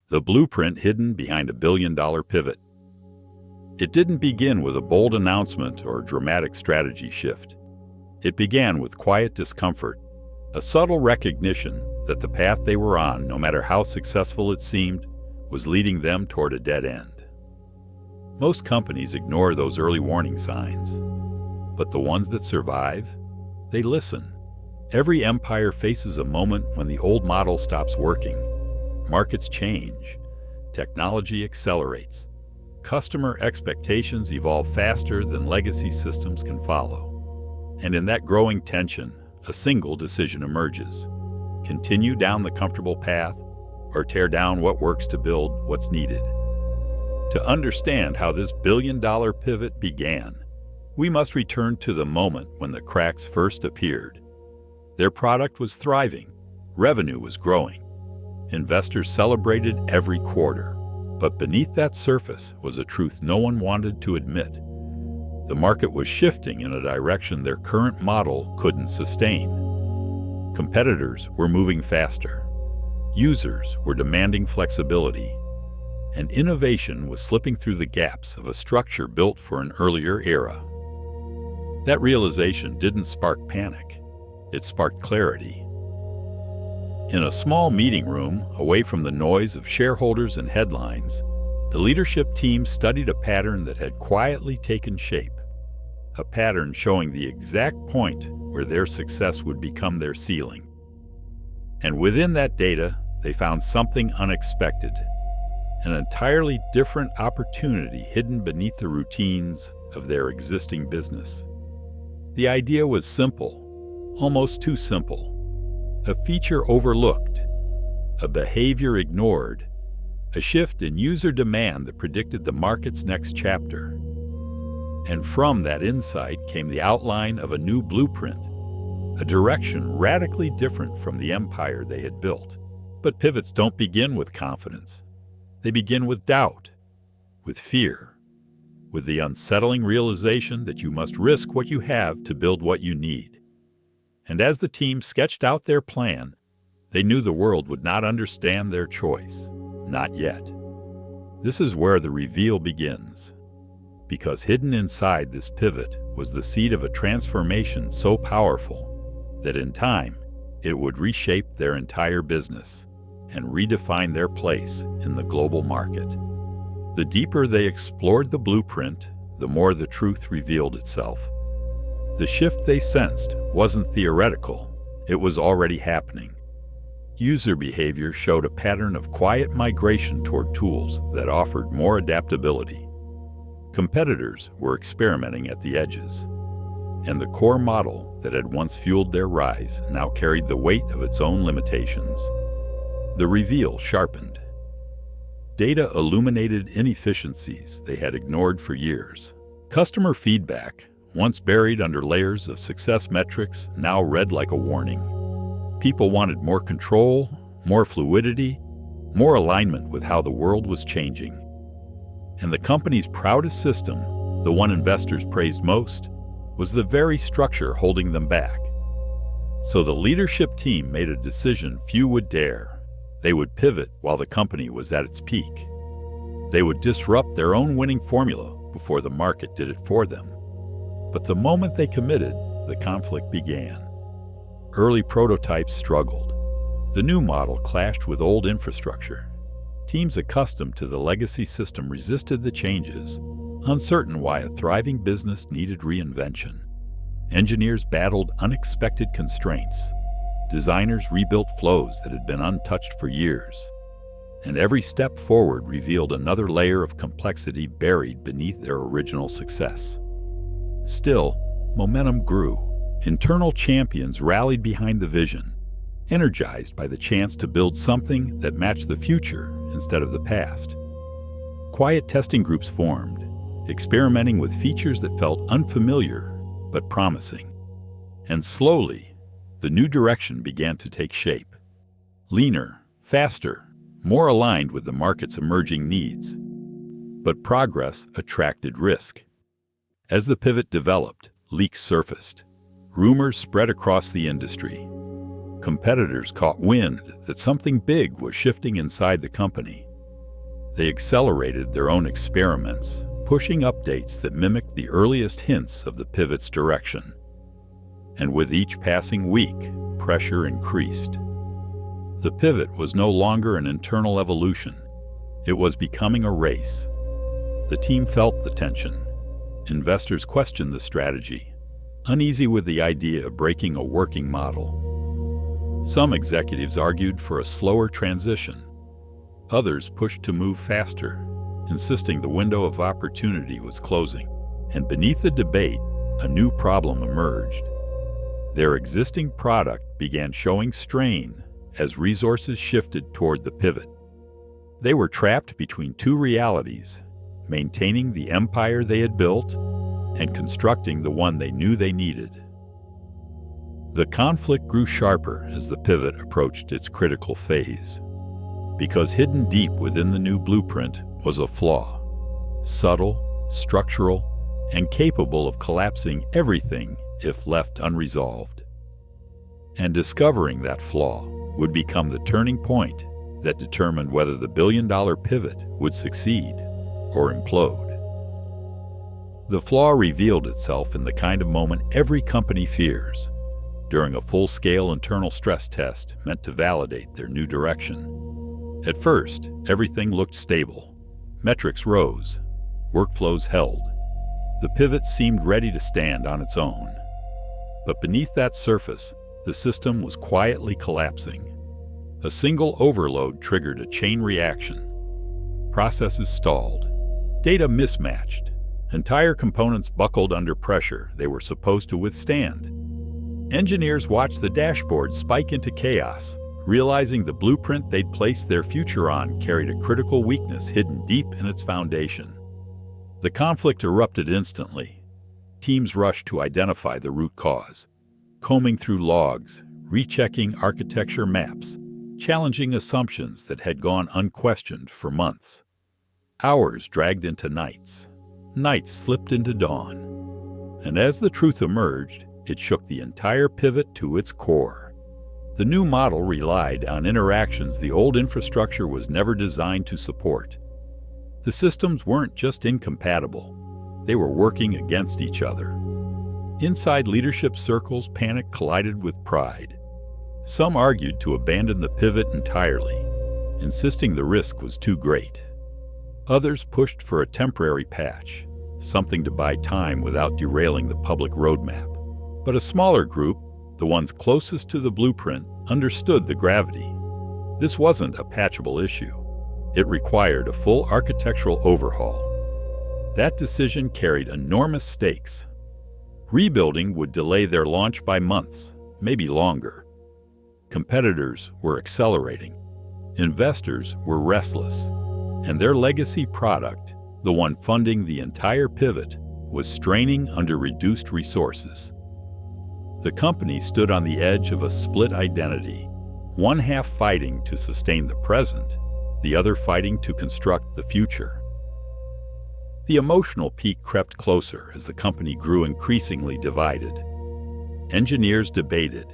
the blueprint hidden behind a billion-dollar pivot. It didn't begin with a bold announcement or dramatic strategy shift. It began with quiet discomfort, a subtle recognition that the path they were on, no matter how successful it seemed, was leading them toward a dead end. Most companies ignore those early warning signs, but the ones that survive, they listen. Every empire faces a moment when the old model stops working. Markets change, technology accelerates, customer expectations evolve faster than legacy systems can follow. And in that growing tension, a single decision emerges: continue down the comfortable path or tear down what works to build what's needed. To understand how this billion-dollar pivot began, we must return to the moment when the cracks first appeared. Their product was thriving, revenue was growing, investors celebrated every quarter. But beneath that surface was a truth no one wanted to admit. The market was shifting in a direction their current model couldn't sustain. Competitors were moving faster. Users were demanding flexibility. And innovation was slipping through the gaps of a structure built for an earlier era. That realization didn't spark panic. It sparked clarity. In a small meeting room, away from the noise of shareholders and headlines, the leadership team studied a pattern that had quietly taken shape. A pattern showing the exact point where their success would become their ceiling. And within that data, they found something unexpected. An entirely different opportunity hidden beneath the routines of their existing business. The idea was simple, almost too simple. A feature overlooked, a behavior ignored, a shift in user demand that predicted the market's next chapter. And from that insight came the outline of a new blueprint, a direction radically different from the empire they had built. But pivots don't begin with confidence. They begin with doubt, with fear, with the unsettling realization that you must risk what you have to build what you need. And as the team sketched out their plan, they knew the world would not understand their choice. Not yet. This is where the reveal begins. Because hidden inside this pivot was the seed of a transformation so powerful that in time, it would reshape their entire business and redefine their place in the global market. The deeper they explored the blueprint, the more the truth revealed itself. The shift they sensed wasn't theoretical, it was already happening. User behavior showed a pattern of quiet migration toward tools that offered more adaptability. Competitors were experimenting at the edges, and the core model that had once fueled their rise now carried the weight of its own limitations. The reveal sharpened. Data illuminated inefficiencies they had ignored for years. Customer feedback, once buried under layers of success metrics, now read like a warning. People wanted more control, more fluidity, more alignment with how the world was changing. And the company's proudest system, the one investors praised most, was the very structure holding them back. So the leadership team made a decision few would dare. They would pivot while the company was at its peak. They would disrupt their own winning formula before the market did it for them. But the moment they committed, the conflict began. Early prototypes struggled. The new model clashed with old infrastructure. Teams accustomed to the legacy system resisted the changes, uncertain why a thriving business needed reinvention. Engineers battled unexpected constraints. Designers rebuilt flows that had been untouched for years. And every step forward revealed another layer of complexity buried beneath their original success. Still, momentum grew. Internal champions rallied behind the vision, energized by the chance to build something that matched the future instead of the past. Quiet testing groups formed, experimenting with features that felt unfamiliar but promising. And slowly, the new direction began to take shape. Leaner, faster, more aligned with the market's emerging needs. But progress attracted risk. As the pivot developed, leaks surfaced. Rumors spread across the industry. Competitors caught wind that something big was shifting inside the company. They accelerated their own experiments, pushing updates that mimicked the earliest hints of the pivot's direction. And with each passing week, pressure increased. The pivot was no longer an internal evolution. It was becoming a race. The team felt the tension. Investors questioned the strategy, uneasy with the idea of breaking a working model. Some executives argued for a slower transition. Others pushed to move faster, insisting the window of opportunity was closing. And beneath the debate, a new problem emerged. Their existing product began showing strain as resources shifted toward the pivot. They were trapped between two realities: maintaining the empire they had built and constructing the one they knew they needed. The conflict grew sharper as the pivot approached its critical phase, because hidden deep within the new blueprint was a flaw, subtle, structural, and capable of collapsing everything if left unresolved. And discovering that flaw would become the turning point that determined whether the billion-dollar pivot would succeed or implode. The flaw revealed itself in the kind of moment every company fears, during a full-scale internal stress test meant to validate their new direction. At first, everything looked stable. Metrics rose, workflows held. The pivot seemed ready to stand on its own. But beneath that surface, the system was quietly collapsing. A single overload triggered a chain reaction. Processes stalled. Data mismatched. Entire components buckled under pressure they were supposed to withstand. Engineers watched the dashboard spike into chaos, realizing the blueprint they'd placed their future on carried a critical weakness hidden deep in its foundation. The conflict erupted instantly. Teams rushed to identify the root cause, combing through logs, rechecking architecture maps, challenging assumptions that had gone unquestioned for months. Hours dragged into nights. Nights slipped into dawn. And as the truth emerged, it shook the entire pivot to its core. The new model relied on interactions the old infrastructure was never designed to support. The systems weren't just incompatible, they were working against each other. Inside leadership circles, panic collided with pride. Some argued to abandon the pivot entirely, insisting the risk was too great. Others pushed for a temporary patch, something to buy time without derailing the public roadmap. But a smaller group, the ones closest to the blueprint, understood the gravity. This wasn't a patchable issue. It required a full architectural overhaul. That decision carried enormous stakes. Rebuilding would delay their launch by months, maybe longer. Competitors were accelerating. Investors were restless. And their legacy product, the one funding the entire pivot, was straining under reduced resources. The company stood on the edge of a split identity, one half fighting to sustain the present, the other fighting to construct the future. The emotional peak crept closer as the company grew increasingly divided. Engineers debated.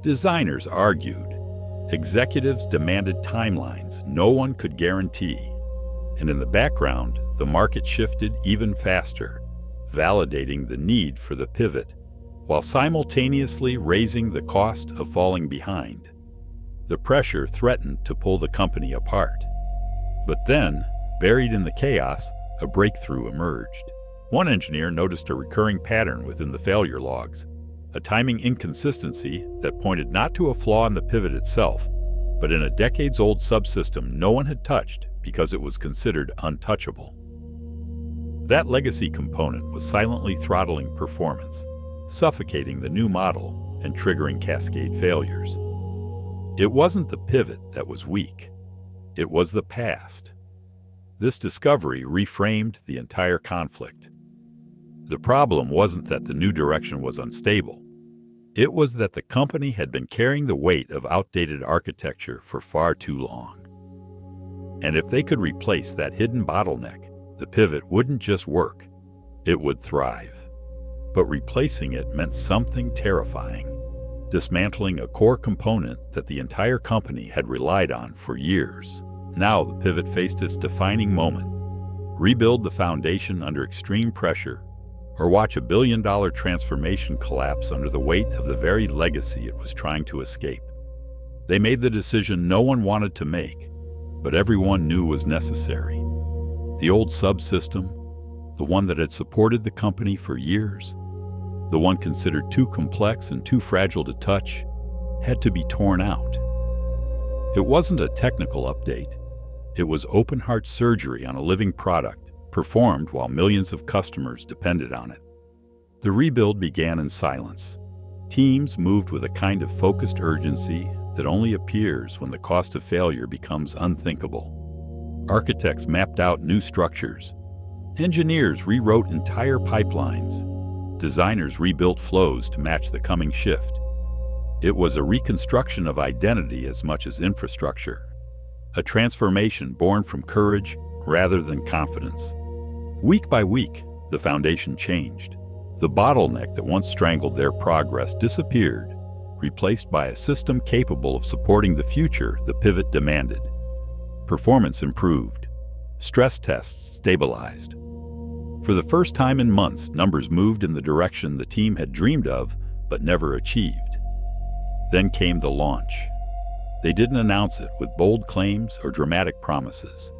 Designers argued. Executives demanded timelines no one could guarantee. And in the background, the market shifted even faster, validating the need for the pivot, while simultaneously raising the cost of falling behind. The pressure threatened to pull the company apart. But then, buried in the chaos, a breakthrough emerged. One engineer noticed a recurring pattern within the failure logs, a timing inconsistency that pointed not to a flaw in the pivot itself, but in a decades-old subsystem no one had touched because it was considered untouchable. That legacy component was silently throttling performance, suffocating the new model and triggering cascade failures. It wasn't the pivot that was weak. It was the past. This discovery reframed the entire conflict. The problem wasn't that the new direction was unstable. It was that the company had been carrying the weight of outdated architecture for far too long. And if they could replace that hidden bottleneck, the pivot wouldn't just work, it would thrive. But replacing it meant something terrifying, dismantling a core component that the entire company had relied on for years. Now the pivot faced its defining moment. Rebuild the foundation under extreme pressure, or watch a billion-dollar transformation collapse under the weight of the very legacy it was trying to escape. They made the decision no one wanted to make, but everyone knew was necessary. The old subsystem, the one that had supported the company for years, the one considered too complex and too fragile to touch, had to be torn out. It wasn't a technical update. It was open-heart surgery on a living product, performed while millions of customers depended on it. The rebuild began in silence. Teams moved with a kind of focused urgency that only appears when the cost of failure becomes unthinkable. Architects mapped out new structures. Engineers rewrote entire pipelines. Designers rebuilt flows to match the coming shift. It was a reconstruction of identity as much as infrastructure. A transformation born from courage rather than confidence. Week by week, the foundation changed. The bottleneck that once strangled their progress disappeared, replaced by a system capable of supporting the future the pivot demanded. Performance improved. Stress tests stabilized. For the first time in months, numbers moved in the direction the team had dreamed of but never achieved. Then came the launch. They didn't announce it with bold claims or dramatic promises.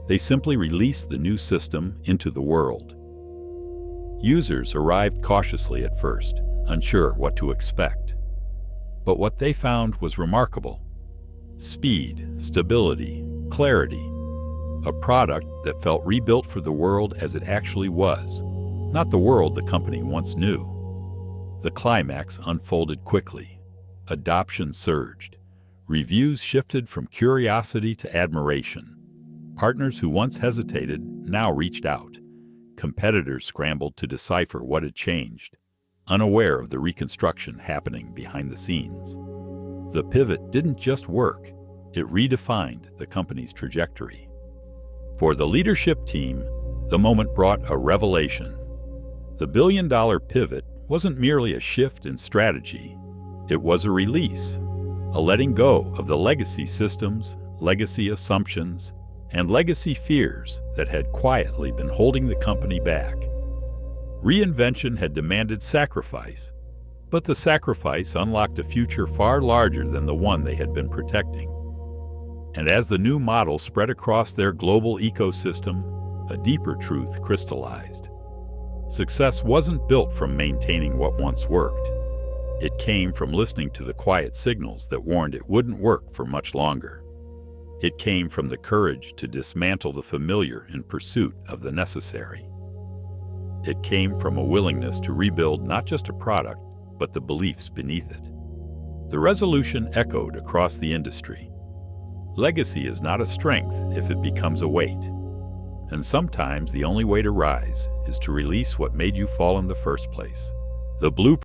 They simply released the new system into the world. Users arrived cautiously at first, unsure what to expect. But what they found was remarkable. Speed, stability, clarity. A product that felt rebuilt for the world as it actually was, not the world the company once knew. The climax unfolded quickly. Adoption surged. Reviews shifted from curiosity to admiration. Partners who once hesitated now reached out. Competitors scrambled to decipher what had changed, unaware of the reconstruction happening behind the scenes. The pivot didn't just work, it redefined the company's trajectory. For the leadership team, the moment brought a revelation. The billion-dollar pivot wasn't merely a shift in strategy. It was a release, a letting go of the legacy systems, legacy assumptions, and legacy fears that had quietly been holding the company back. Reinvention had demanded sacrifice, but the sacrifice unlocked a future far larger than the one they had been protecting. And as the new model spread across their global ecosystem, a deeper truth crystallized. Success wasn't built from maintaining what once worked. It came from listening to the quiet signals that warned it wouldn't work for much longer. It came from the courage to dismantle the familiar in pursuit of the necessary. It came from a willingness to rebuild not just a product, but the beliefs beneath it. The resolution echoed across the industry. Legacy is not a strength if it becomes a weight. And sometimes the only way to rise is to release what made you fall in the first place. The blueprint